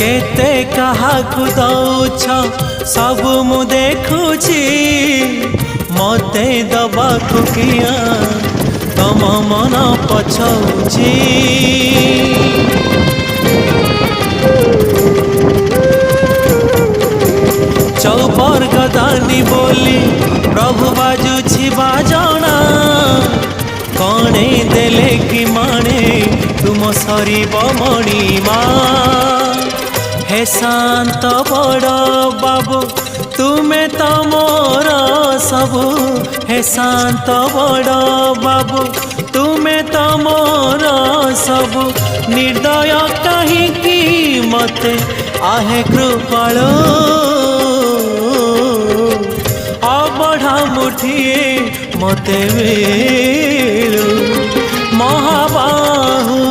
केते काहाकु दौछ सब मु देखुची मते दबाकु किया तम मन पछौची चौपर गदानी बोली प्रभु बाजुछि बाजना कणे देले कि माणे तुम सरीब मणिमा हे शांत बड़ बाबू तुमे तो मोर सबु हे शांत बड़ बाबू तुमे तो मोर सबु निर्दय कहीं मते आहे कृपाल अबढ़ा मुठिए मते मिलु महाबाहु